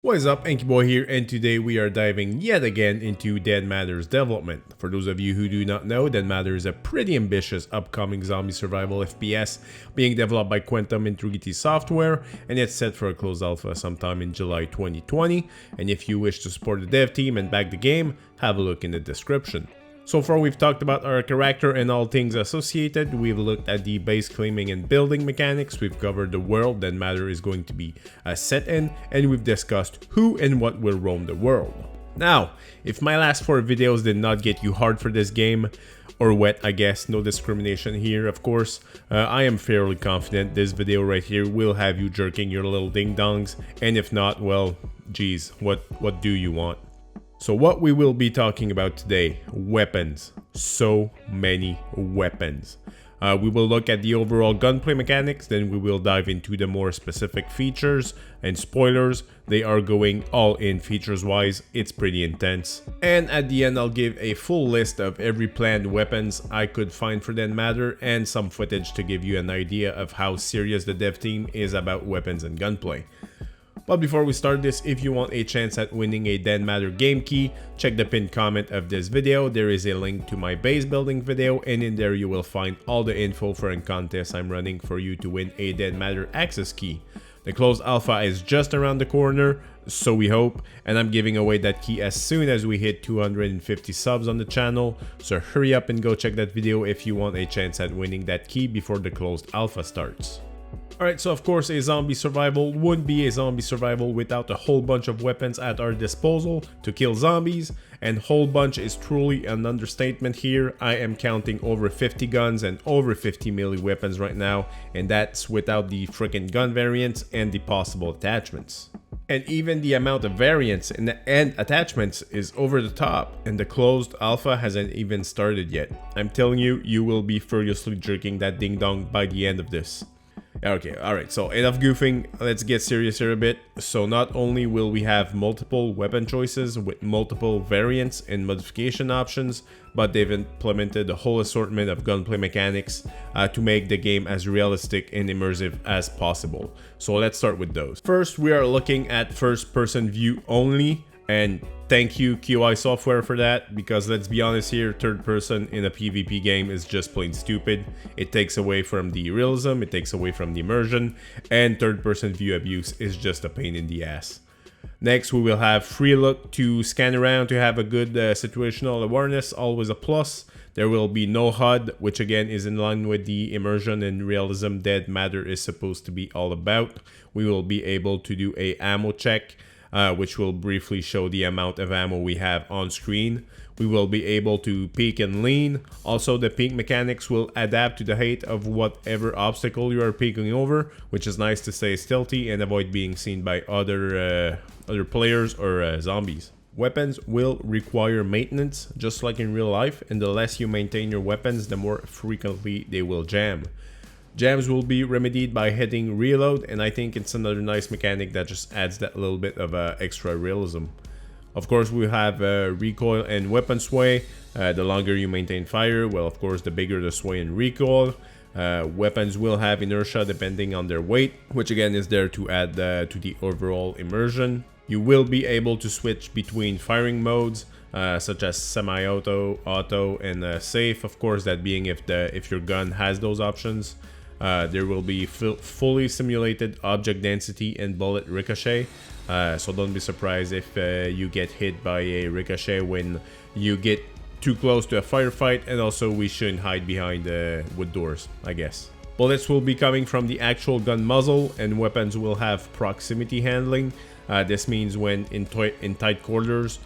What is up, Hankiboy here, and today we are diving yet again into Dead Matter's development. For those of you who do not know, Dead Matter is a pretty ambitious upcoming zombie survival FPS being developed by Quantum Intriguity Software, and it's set for a closed alpha sometime in July 2020. And if you wish to support the dev team and back the game, have a look in the description. So far we've talked about our character and all things associated, we've looked at the base claiming and building mechanics, we've covered the world that Matter is going to be set in, and we've discussed who and what will roam the world. Now, if my last 4 videos did not get you hard for this game, or wet, I guess, no discrimination here of course, I am fairly confident this video right here will have you jerking your little ding-dongs, and if not, well, geez, what do you want? So what we will be talking about today, weapons. So many weapons. We will look at the overall gunplay mechanics, then we will dive into the more specific features, and spoilers, they are going all in features wise, it's pretty intense. And at the end I'll give a full list of every planned weapons I could find for that matter, and some footage to give you an idea of how serious the dev team is about weapons and gunplay. But before we start this, if you want a chance at winning a Dead Matter game key, check the pinned comment of this video. There is a link to my base building video, and in there you will find all the info for a contest I'm running for you to win a Dead Matter access key. The closed alpha is just around the corner, so we hope, and I'm giving away that key as soon as we hit 250 subs on the channel, so hurry up and go check that video if you want a chance at winning that key before the closed alpha starts. Alright, so of course a zombie survival wouldn't be a zombie survival without a whole bunch of weapons at our disposal to kill zombies, and whole bunch is truly an understatement here. I am counting over 50 guns and over 50 melee weapons right now, and that's without the freaking gun variants and the possible attachments. And even the amount of variants and attachments is over the top, and the closed alpha hasn't even started yet. I'm telling you, you will be furiously jerking that ding dong by the end of this. Okay, alright, so enough goofing, let's get serious here a bit. So not only will we have multiple weapon choices with multiple variants and modification options, but they've implemented a whole assortment of gunplay mechanics to make the game as realistic and immersive as possible. So let's start with those. First, we are looking at first person view only, and thank you QI software for that, because let's be honest here, third person in a PvP game is just plain stupid. It takes away from the realism, it takes away from the immersion, and third person view abuse is just a pain in the ass. Next, we will have free look to scan around to have a good situational awareness, always a plus. There will be no HUD, which again is in line with the immersion and realism Dead Matter is supposed to be all about. We will be able to do a ammo check, which will briefly show the amount of ammo we have on screen. We will be able to peek and lean. Also, the peek mechanics will adapt to the height of whatever obstacle you are peeking over, which is nice to stay stealthy and avoid being seen by other players or zombies. Weapons will require maintenance, just like in real life, and the less you maintain your weapons, the more frequently they will jam. Jams will be remedied by hitting reload, and I think it's another nice mechanic that just adds that little bit of extra realism. Of course, we have recoil and weapon sway. The longer you maintain fire, well, of course, the bigger the sway and recoil. Weapons will have inertia depending on their weight, which again is there to add to the overall immersion. You will be able to switch between firing modes, such as semi-auto, auto, and safe. Of course, that being if your gun has those options. There will be fully simulated object density and bullet ricochet, so don't be surprised if you get hit by a ricochet when you get too close to a firefight, and also we shouldn't hide behind wood doors, I guess. Bullets will be coming from the actual gun muzzle, and weapons will have proximity handling. This means when in tight quarters,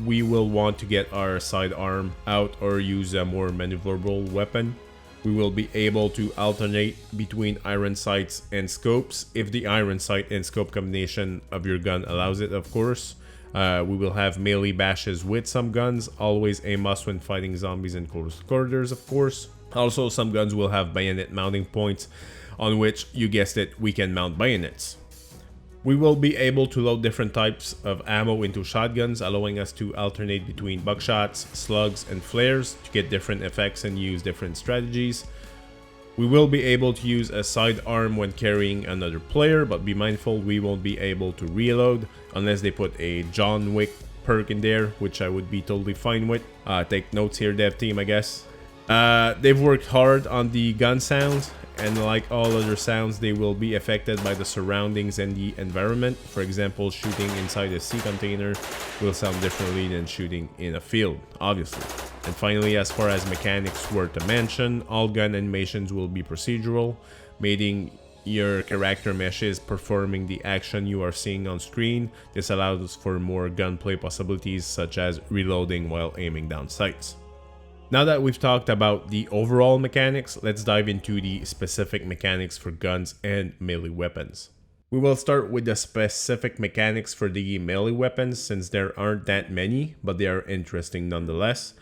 we will want to get our sidearm out or use a more maneuverable weapon. We will be able to alternate between iron sights and scopes if the iron sight and scope combination of your gun allows it, of course. We will have melee bashes with some guns, always a must when fighting zombies in close quarters, of course. Also, some guns will have bayonet mounting points on which, you guessed it, we can mount bayonets. We will be able to load different types of ammo into shotguns, allowing us to alternate between buckshots, slugs, and flares to get different effects and use different strategies. We will be able to use a sidearm when carrying another player, but be mindful we won't be able to reload unless they put a John Wick perk in there, which I would be totally fine with. Take notes here, dev team, I guess. They've worked hard on the gun sounds, and like all other sounds, they will be affected by the surroundings and the environment. For example, shooting inside a sea container will sound differently than shooting in a field, obviously. And finally, as far as mechanics were to mention, all gun animations will be procedural, meaning your character meshes performing the action you are seeing on screen. This allows for more gunplay possibilities, such as reloading while aiming down sights. Now that we've talked about the overall mechanics, let's dive into the specific mechanics for guns and melee weapons. We will start with the specific mechanics for the melee weapons, since there aren't that many, but they are interesting nonetheless.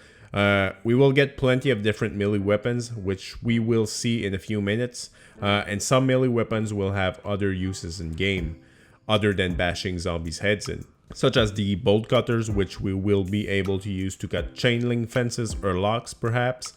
We will get plenty of different melee weapons, which we will see in a few minutes, and some melee weapons will have other uses in game, other than bashing zombies' heads in, such as the bolt cutters, which we will be able to use to cut chain link fences or locks perhaps.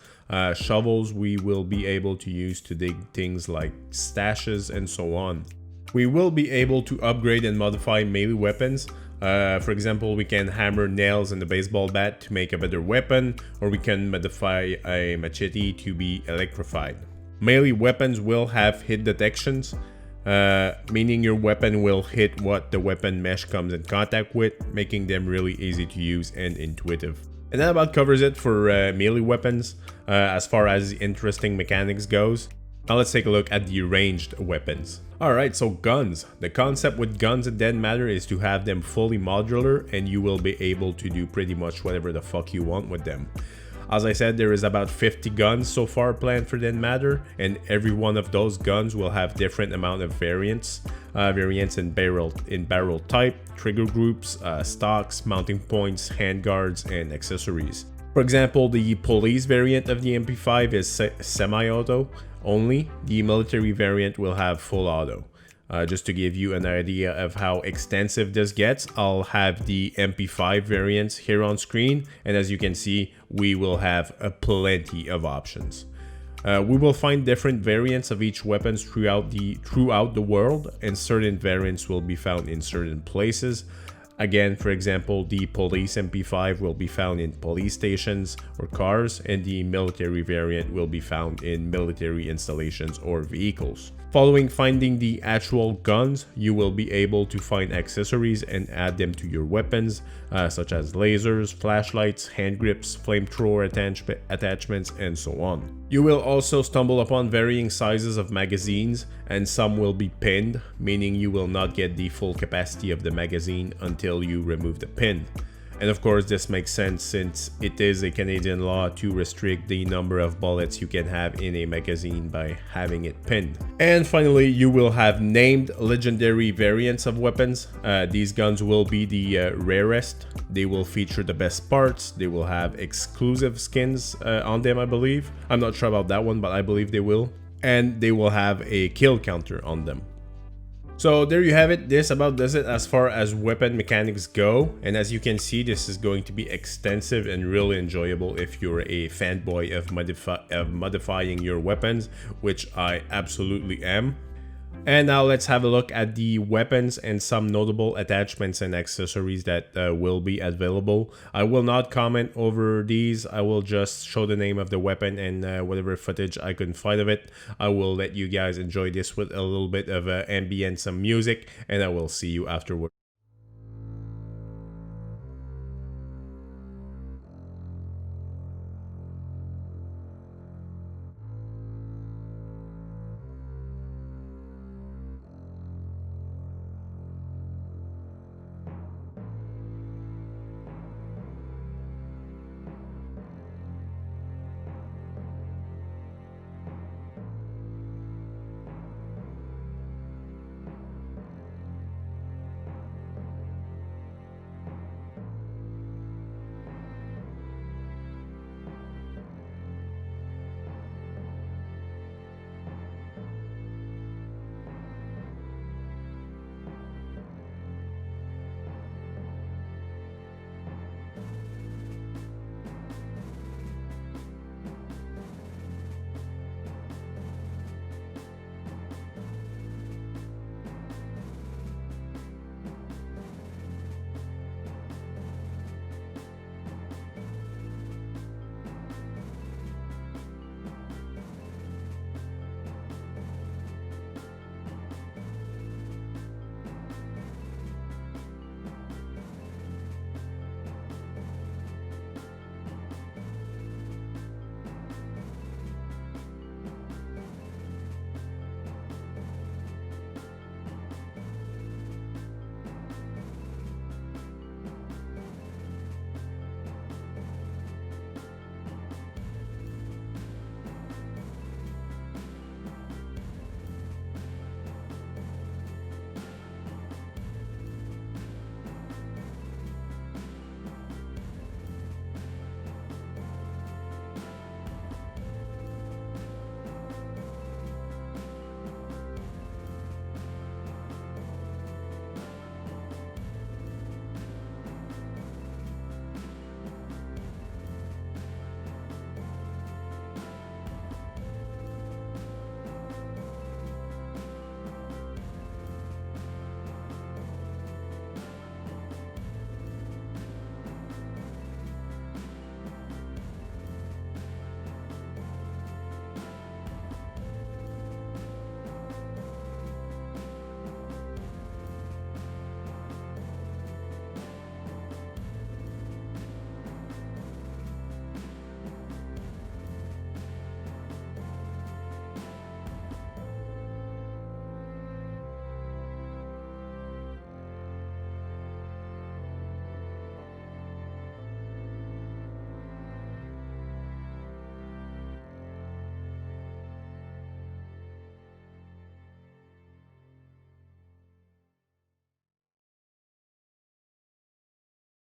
Shovels we will be able to use to dig things like stashes and so on. We will be able to upgrade and modify melee weapons. For example, we can hammer nails in the baseball bat to make a better weapon, or we can modify a machete to be electrified. Melee weapons will have hit detections, meaning your weapon will hit what the weapon mesh comes in contact with, making them really easy to use and intuitive. And that about covers it for melee weapons as far as interesting mechanics goes. Now let's take a look at the ranged weapons. Alright, so guns. The concept with guns in Dead Matter is to have them fully modular, and you will be able to do pretty much whatever the fuck you want with them. As I said, there is about 50 guns so far planned for Dead Matter, and every one of those guns will have different amount of variants. Variants in barrel type, trigger groups, stocks, mounting points, handguards, and accessories. For example, the police variant of the MP5 is semi-auto only. The military variant will have full auto. Just to give you an idea of how extensive this gets, I'll have the MP5 variants here on screen, and as you can see, we will have plenty of options. We will find different variants of each weapons throughout the world, and certain variants will be found in certain places. Again, for example, the police MP5 will be found in police stations or cars, and the military variant will be found in military installations or vehicles. Following finding the actual guns, you will be able to find accessories and add them to your weapons, such as lasers, flashlights, hand grips, flamethrower attachments, and so on. You will also stumble upon varying sizes of magazines, and some will be pinned, meaning you will not get the full capacity of the magazine until you remove the pin. And of course, this makes sense since it is a Canadian law to restrict the number of bullets you can have in a magazine by having it pinned. And finally, you will have named legendary variants of weapons. These guns will be the rarest. They will feature the best parts. They will have exclusive skins on them, I believe. I'm not sure about that one, but I believe they will. And they will have a kill counter on them. So there you have it. This about does it as far as weapon mechanics go, and as you can see, this is going to be extensive and really enjoyable if you're a fanboy of modifying your weapons, which I absolutely am. And now let's have a look at the weapons and some notable attachments and accessories that will be available. I will not comment over these. I will just show the name of the weapon and whatever footage I can find of it. I will let you guys enjoy this with a little bit of ambient, some music, and I will see you afterward.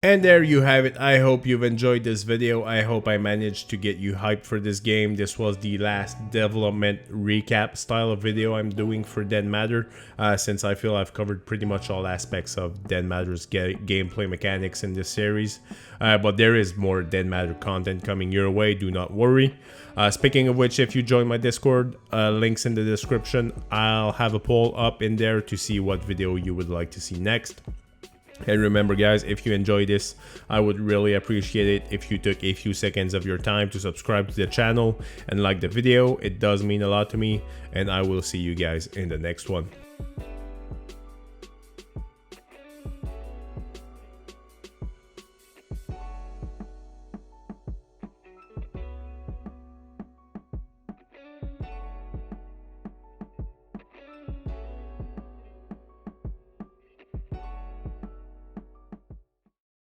And there you have it. I hope you've enjoyed this video. I hope I managed to get you hyped for this game. This was the last development recap style of video I'm doing for Dead Matter, since I feel I've covered pretty much all aspects of Dead Matter's gameplay mechanics in this series. But there is more Dead Matter content coming your way, do not worry. Speaking of which, if you join my Discord, links in the description. I'll have a poll up in there to see what video you would like to see next. And remember guys, if you enjoyed this, I would really appreciate it if you took a few seconds of your time to subscribe to the channel and like the video. It does mean a lot to me, and I will see you guys in the next one.